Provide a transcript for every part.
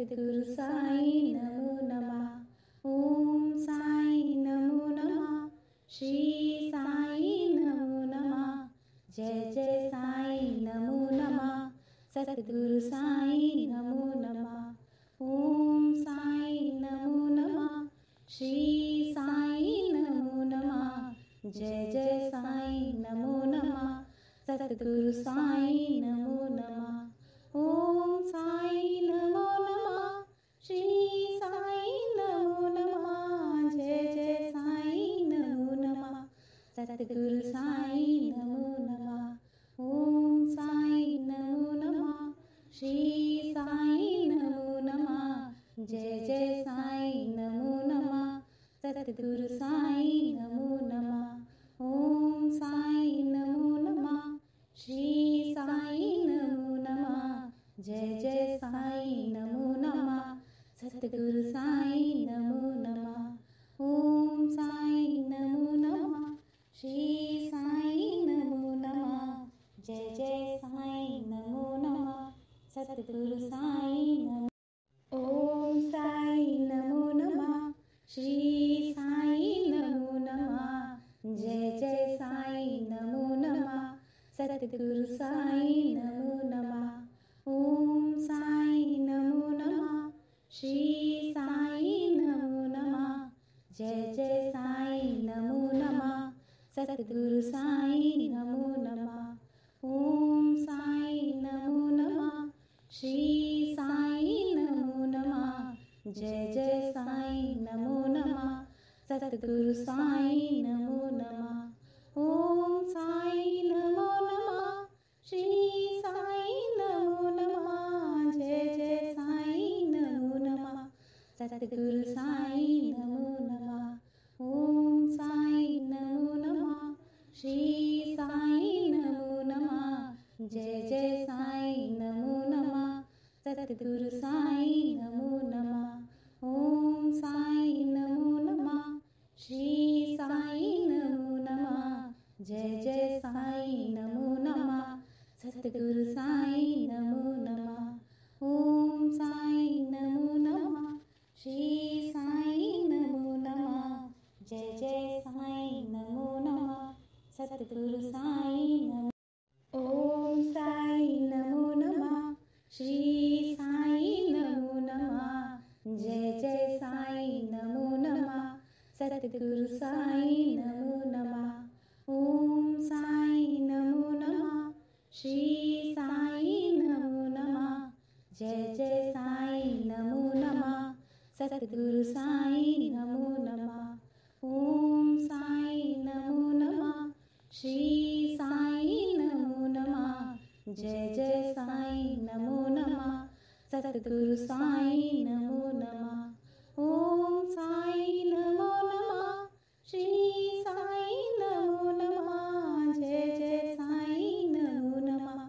सद्गुरु साई नमो नमः। ओम साई नमो नमः। श्री साई नमो नमः। जय जय साई नमो नमः। सद्गुरु साई नमो नमः। ओम साई नमो नमः। श्री साई नमो नमः। जय जय साई नमो नमः। सद्गुरु साई नमो नमः। ओम साई नमो नमः। श्री साई नमो नमः। जय जय साई नमो नमः। सद्गुरु साई नमो नमः। ओम साई नमो नमः। श्री साई नमो नमः। जय जय साई नमो नमः। सद्गुरु साई नमो नमः। ओम साई नमो नमः। श्री साई नमो नमः। जय जय साई नमो नमः। सद्गुरु साई नमो नमः। ओम साई नमो नमः। श्री साई नमो नमः। जय जय साई नमो नमः। सद्गुरु साई नमो। ओम साई नमो नमः। श्री साई नमो नमः। जय जय साई नमो नमः। सद्गुरु साई नमो नमः। ओम साई नमो नमः। श्री साई नमो नमः। जय जय साई नमो नमः। सद्गुरु साई नमो नमः। ओम साई नमो नमः। श्री साई नमो नमः। जय जय साई नमो नमः। सद्गुरु साई नमो नमः। ओम साई नमो नमः। श्री साई नमो नमः। जय जय साई नमो नमः। सद्गुरु साई नमो नमः। ओम साई नमो नमः। श्री साई नमो नमः। जय जय साई नमो नमः। सद्गुरु साई नमो नमः। ओम साई नमो नमः। श्री साई नमो नमः। जय जय साई नमो नमः। सद्गुरु साई नमो नमः। ओम साई नमो नमः। श्री साई नमो नमः। जय जय साई नमो नमः। सद्गुरु साई नमो। ओम साई नमो नमः। श्री साई नमो नमः। जय जय साई नमो नमः। सद्गुरु साई नमो नमः। ओम साई नमो नमः। श्री साई नमो नमः। जय जय साई नमो नमः। सद्गुरु साई नमो नमः। ओम साई नमो नमः। श्री साई नमो नमः। जय जय साई नमो नमः। सद्गुरु साई नमो नमः। ओम साई नमो नमः। श्री साई नमो नमः। जय जय साई नमो नमः।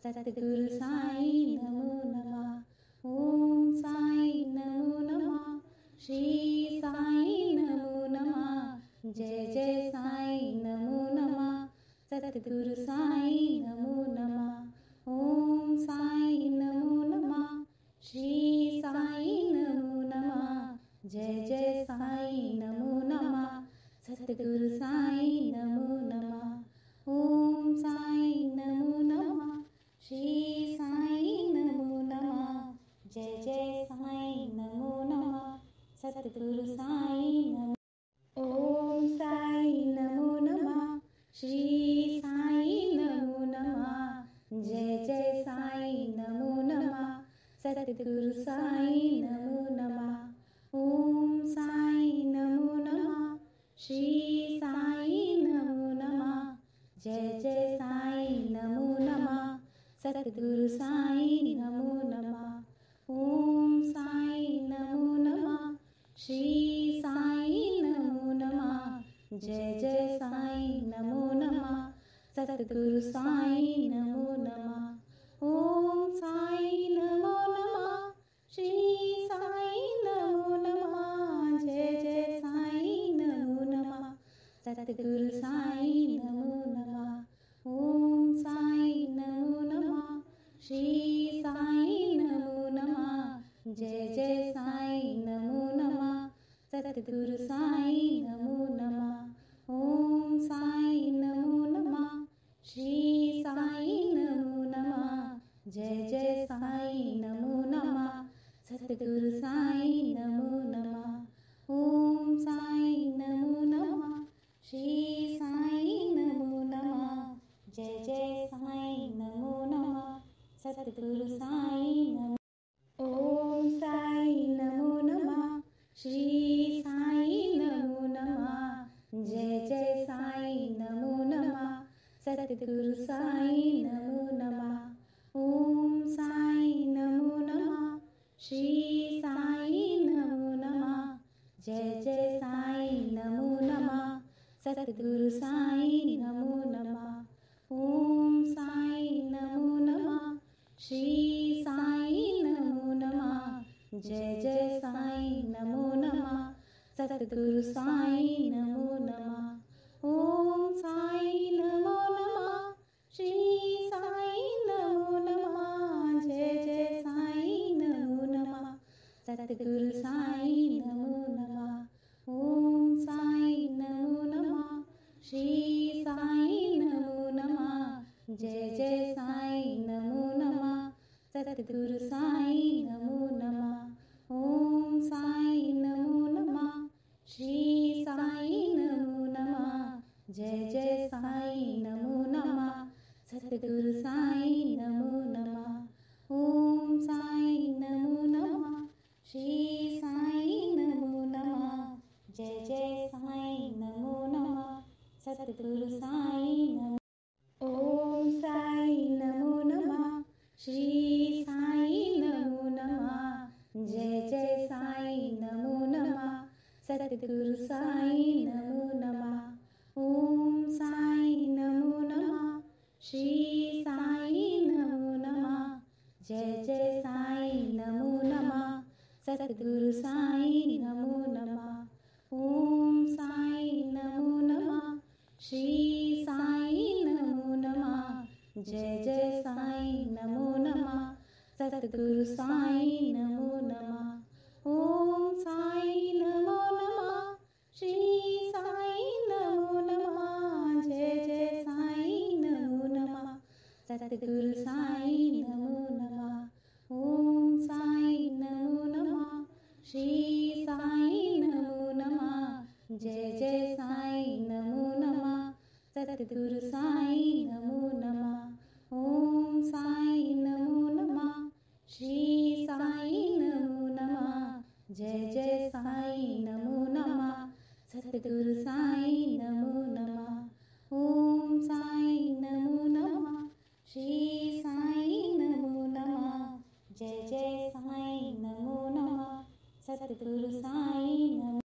सद्गुरु साई नमो नमः। ओम साई नमो नमः। श्री साई नमो नमः। जय जय साई नमो नमः। सद्गुरु साई नमो नमः। ओम साई नमो नमः। श्री साई नमो नमः। जय जय साई नमो नमः। सद्गुरु साई नमो नमः। ओम साई नमो नमः। श्री साई नमो नमः। जय जय साई नमो नमः। सद्गुरु साई नमो। ओम साई नमो नमः। श्री साई नमो नमः। जय जय साई नमो नमः। सद्गुरु साई नमो नमः। ओम साई नमो नमः। श्री साई नमो नमः। जय जय साई नमो नमः। सद्गुरु साई नमो नमः। ओम साई नमो नमः। श्री साई नमो नमः। जय जय साई नमो नमः। सद्गुरु साई नमो नमः। ओम साई नमो नमः। श्री साई नमो नमः। जय जय साई नमो नमः। सद्गुरु साई नमो नमः। ओम साई नमो नमः। श्री साई नमो नमः। जय जय साईं नमो नमः। सतगुरु साईं नमो नमः। ओम साईं नमो नमः। श्री साईं नमो नमः। जय जय साईं नमो नमः। सतगुरु साईं नमो नमः। ओम साईं नमो नमः। श्री साईं नमो नमः। जय जय साईं नमो नमः। सतगुरु साईं नमो। ओम साईं नमो नमः। श्री साईं नमो नमः। जय जय साईं नमो नमः। सतगुरु साईं नमो नमः। ओम साईं नमो नमः। श्री साईं नमो नमः। जय जय साईं नमो नमः। सतगुरु साईं नमो नमः। ओम साईं नमो नमः। श्री साईं नमो नमः। जय जय साईं नमो नमः। सतगुरु साईं नमो नमः। ओम साईं नमो नमः। श्री साईं नमो नमः। जय जय साईं नमो नमः। सतगुरु साईं नमो नमः। ओम साईं नमो नमः। श्री साईं नमो नमः। जय जय साईं नमो नमः। सतगुरु साईं नमो नमः। ओम साईं नमो नमः। श्री साईं नमो नमः। जय जय साईं नमो नमः। सतगुरु साईं नमो नमः। ओम साईं नमो नमः। श्री साईं नमो नमः। जय जय साईं नमो नमः। सतगुरु साईं नमो। ओम साईं नमो नमः। श्री साईं नमो नमः। जय जय साईं नमो नमः। सतगुरु साईं नमो नमः। ओम साईं नमो नमः। श्री साईं नमो नमः। जय जय साईं नमो नमः। सतगुरु साईं नमो नमः। ओम साईं नमो नमः। श्री साईं नमो नमः। जय जय साईं नमो नमः। सतगुरु साईं नमो नमः। ओम साईं नमो नमः। श्री साईं नमो नमः। जय जय साईं नमो नमः। सतगुरु साईं नमो नमः। ओम साईं नमो नमः। श्री साईं नमो नमः। जय जय साईं नमो नमः। सतगुरु साईं नमो नमः। ओम साईं नमो नमः। श्री साईं नमो नमः। जय जय साईं नमो नमः। सतगुरु साईं नमो नमः। ओम साईं नमो नमः। श्री साईं नमो नमः। जय जय साईं नमो नमः। सतगुरु साईं नमो।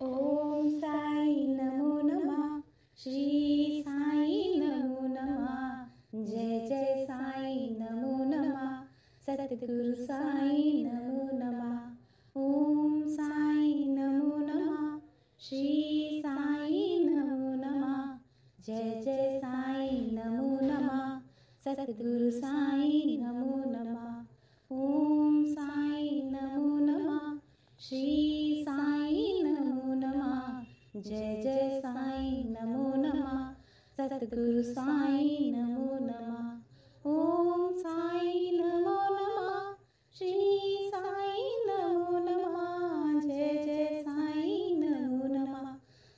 ओम साईं नमो नमः। श्री साईं नमो नमः। जय जय साईं नमो नमः। सतगुरु साईं नमो नमः। ओम साईं नमो नमः। श्री साईं नमो नमः। जय जय साईं नमो नमः। सतगुरु साईं नमो नमः। ओम साईं नमो नमः। श्री साईं नमो नमः। जय जय साईं नमो नमः। सतगुरु साईं नमो नमः। ओम साईं नमो नमः। श्री साईं नमो नमः। जय जय साईं नमो नमः।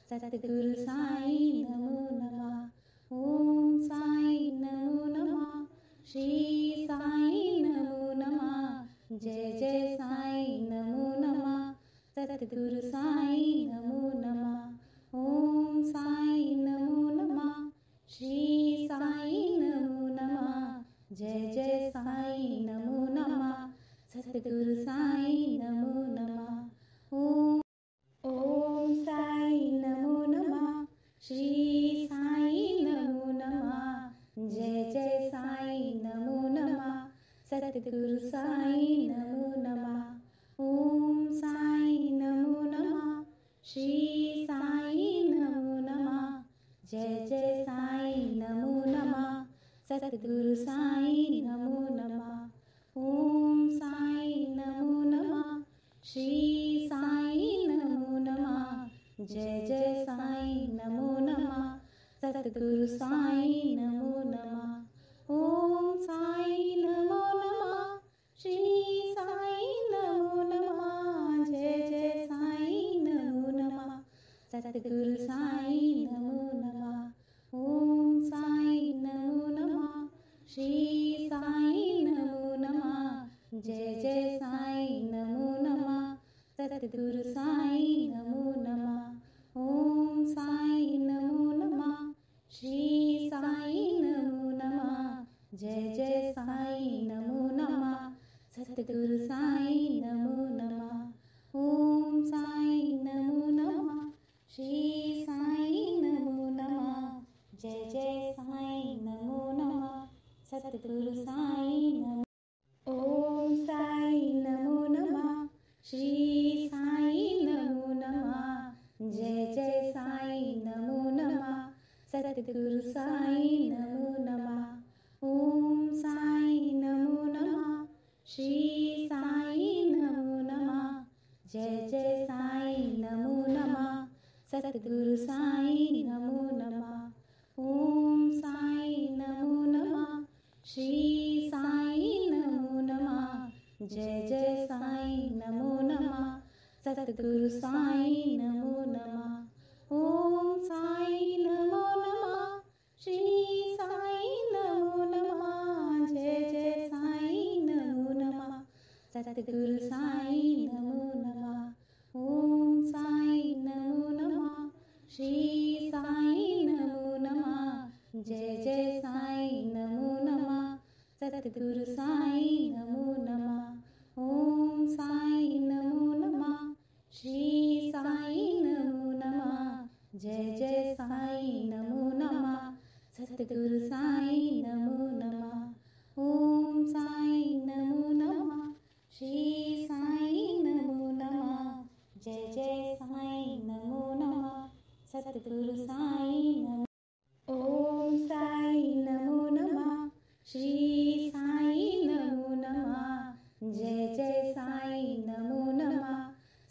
सतगुरु साईं नमो नमः। ओम साईं नमो नमः। श्री साईं नमो नमः। जय जय साईं नमो नमः। सतगुरु साईं नमो नमः। ओम साईं नमो नमः। श्री साईं नमो नमः। जय जय साईं नमो नमः। सतगुरु साईं नमो नमः। ओम साईं नमो नमः। श्री साईं नमो नमः। जय जय साईं नमो नमः। सतगुरु साईं नमो नमः। ओम साईं नमो नमः। श्री साईं नमो नमः। जय जय साईं नमो नमः। सतगुरु साईं नमो नमः। ओम साईं नमो नमः। जय जय साईं नमो नमः सतगुरु साईं नमो नमः ओम साईं नमो नमः श्री साईं नमो नमः जय जय साईं नमो नमः सतगुरु साईं नमो नमः ओम साईं नमो नमः श्री साईं नमो नमः जय जय साईं नमो नमः सतगुरु साईं नमो नमः ओम साईं नमो नमः श्री साईं नमो नमः जय जय साईं नमो नमः सतगुरु साईं नमो नमः ओम साईं नमो नमः श्री साईं नमो नमः जय जय साईं नमो नमः सतगुरु साईं नमो ओम साईं नमो नमः श्री साईं नमो नमः जय जय साईं नमो नमः सतगुरु साईं नमो नमः ओम साईं नमो नमः श्री साईं नमो नमः जय जय साईं नमो नमः सतगुरु साईं नमो नमः ओम साईं नमो नमः श्री साईं नमो नमः जय जय साईं नमो नमः सतगुरु साईं नमो नमः ओम साईं नमो नमः श्री साईं नमो नमः जय जय साईं नमो नमः सतगुरु साईं नमो नमः ओम साईं नमो नमः श्री साईं नमो नमः जय जय साईं नमो नमः सतगुरु साईं नमो नमः ओम साईं नमो नमः श्री साईं नमो नमः जय जय साईं नमो नमः सतगुरु साईं नमो नमः ओम साईं नमो नमः श्री साईं नमो नमः जय जय साईं नमो नमः सतगुरु साईं नमो ओम साईं नमो नमः श्री साईं नमो नमः जय जय साईं नमो नमः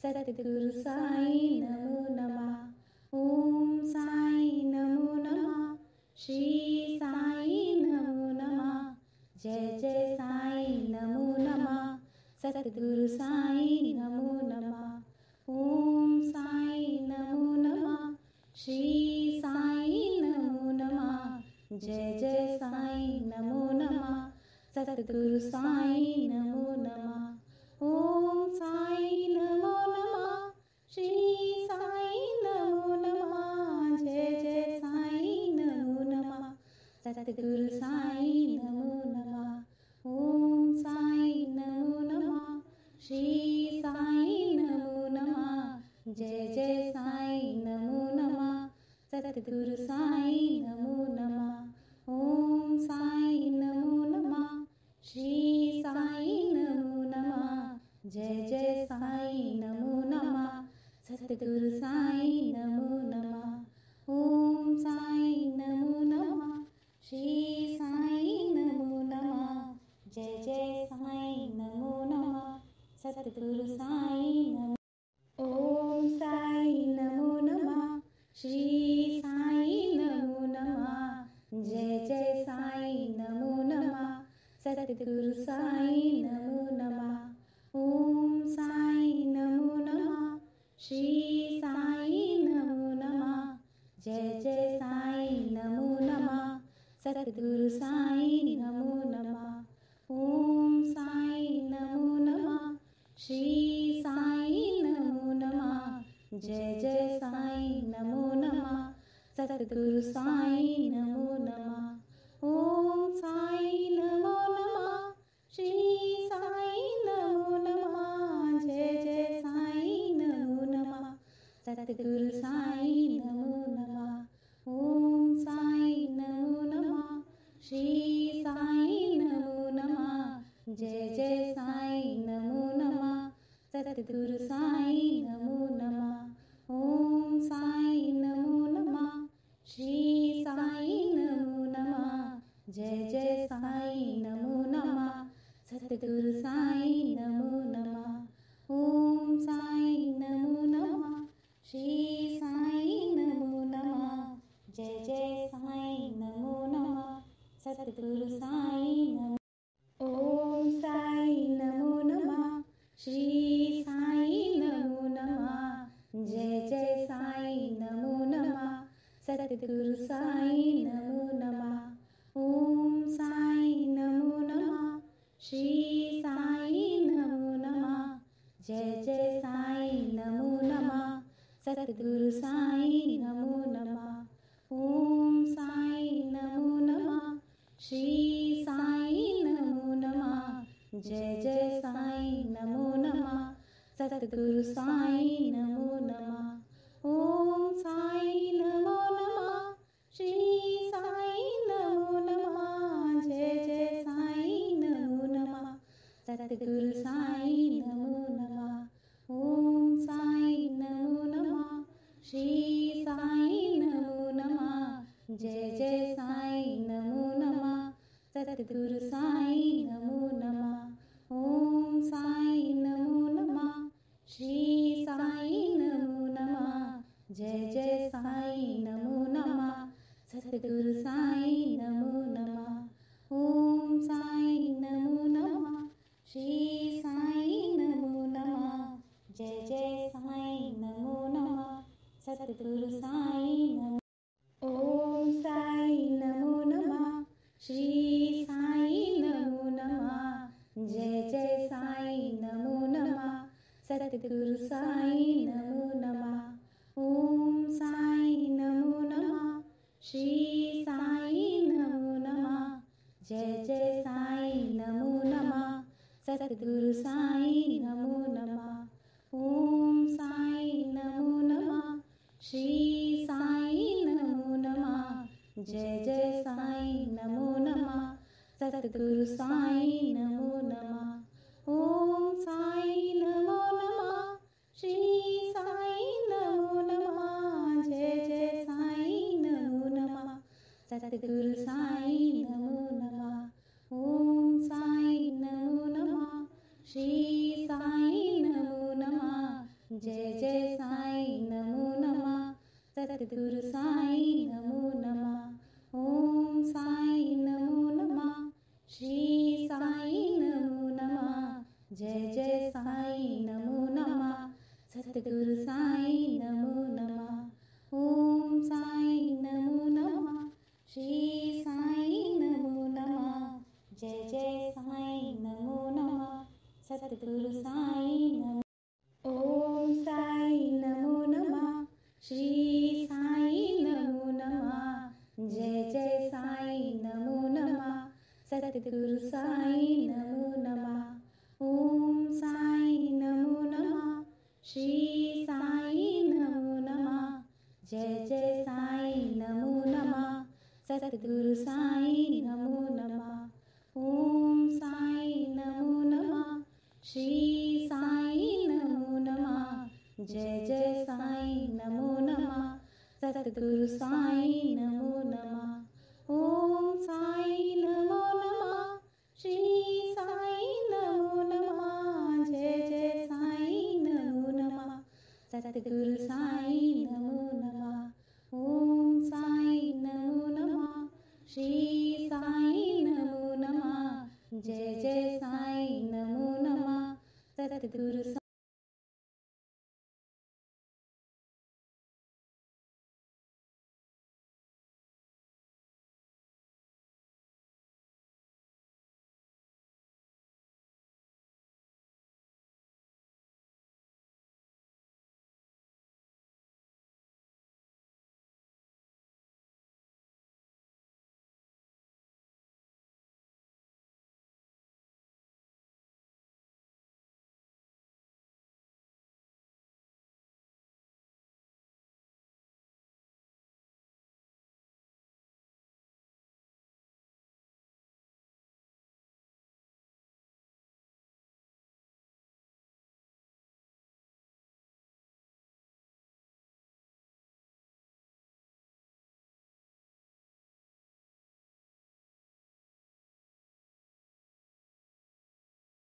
सतगुरु साईं नमो नमः ओम साईं नमो नमः श्री साईं नमो नमः जय जय साईं नमो नमः सतगुरु साईं नमो नमः ओम साईं नमो नमः श्री साईं नमो नमः जय जय साईं नमो नमः सतगुरु साईं नमो नमः ओम साईं नमो नमः श्री साईं नमो नमः जय जय साईं नमो नमः सतगुरु साईं नमो नमः ओम साईं नमो नमः श्री साईं नमो नमः जय जय साईं नमो नमः सतगुरु साईं नमो नमः ओम साईं नमो नमः श्री साईं नमो नमः जय जय साईं नमो नमः सतगुरु साईं नमो नमः ओम साईं नमो नमः श्री साईं नमो नमः जय जय साईं नमो नमः सतगुरु साईं नमो ओम साईं नमो नमः श्री साईं नमो नमः जय जय साईं नमो नमः सतगुरु साईं नमो नमः ओम साईं नमो नमः श्री साईं नमो नमः जय जय साईं नमो नमः सतगुरु साईं नमो नमः ओम साईं नमो नमः श्री साईं नमो नमः जय जय साईं नमो नमः सतगुरु साईं नमो नमः ओम साईं नमो नमः श्री साईं नमो नमः जय जय साईं नमो नमः सतगुरु साईं नमो नमः ओम साईं नमो नमः श्री साईं नमो नमः जय जय साईं नमो नमः सतगुरु साईं नमो नमः ओम साईं नमो नमः श्री साईं सतगुरु साई नमो नमः। ओम साई नमो नमः। श्री साई नमो नमः। जय जय साई नमो नमः। सतगुरु साई नमो नमः। ओम साई नमो नमः। श्री साई नमो नमः। जय जय साई नमो नमः। सतगुरु साई नमो नमः। ओम साई नमो नमः। श्री साई नमो नमः। जय जय साई नमो नमः। सतगुरु साई नमो नमः। ओम साई नमो नमः। श्री साई नमो नमः। जय जय साई नमो नमः। सतगुरु साई नमो नमः। ओम साई नमो नमः। श्री साई नमो नमः। जय जय साई नमो नमः। सतगुरु साई नमो नमः। ओम साई नमो नमः। श्री साई नमो नमः। जय जय साई नमो नमः। सतगुरु साई नमो। ओम साई नमो नमः। श्री साई नमो नमः। जय जय साई नमो नमः। सतगुरु साई नमो नमः। ओम साई नमो नमः। श्री साई नमो नमः। जय जय साई नमो नमः। सतगुरु साई नमो नमः। ओम साई नमो नमः। श्री साई नमो नमः। जय जय साई नमो नमः। सतगुरु साई नमो नमः। ओम साई नमो नमः। श्री साई नमो नमः। जय जय साई नमो नमः। सतगुरु साई नमो नमः। ओम साई नमो नमः। श्री साई नमो नमः। जय जय साई नमो नमः। सतगुरु साई नमो नमः। ओम साई नमो नमः। श्री साई नमो नमः। जय जय साई नमो नमः। सतगुरु साई नमो नमः। ओम साई नमो नमः। श्री साई नमो नमः। जय जय साई नमो नमः। सतगुरु साई नमो। ओम साई नमो नमः। श्री साई नमो नमः। जय जय साई नमो नमः। सतगुरु साई नमो नमः। ओम साई नमो नमः। श्री साई नमो नमः। जय जय साई नमो नमः। सतगुरु साई नमो नमः। ओम साई नमो नमः। श्री साई नमो नमः। जय जय साई नमो नमः। सतगुरु साई नमो नमः। ओम साई नमो नमः। श्री साई नमो नमः। जय जय साई नमो नमः। सतगुरु साई नमो नमः। ओम साई नमो नमः। श्री साई नमो नमः। जय जय साई नमो नमः। सतगुरु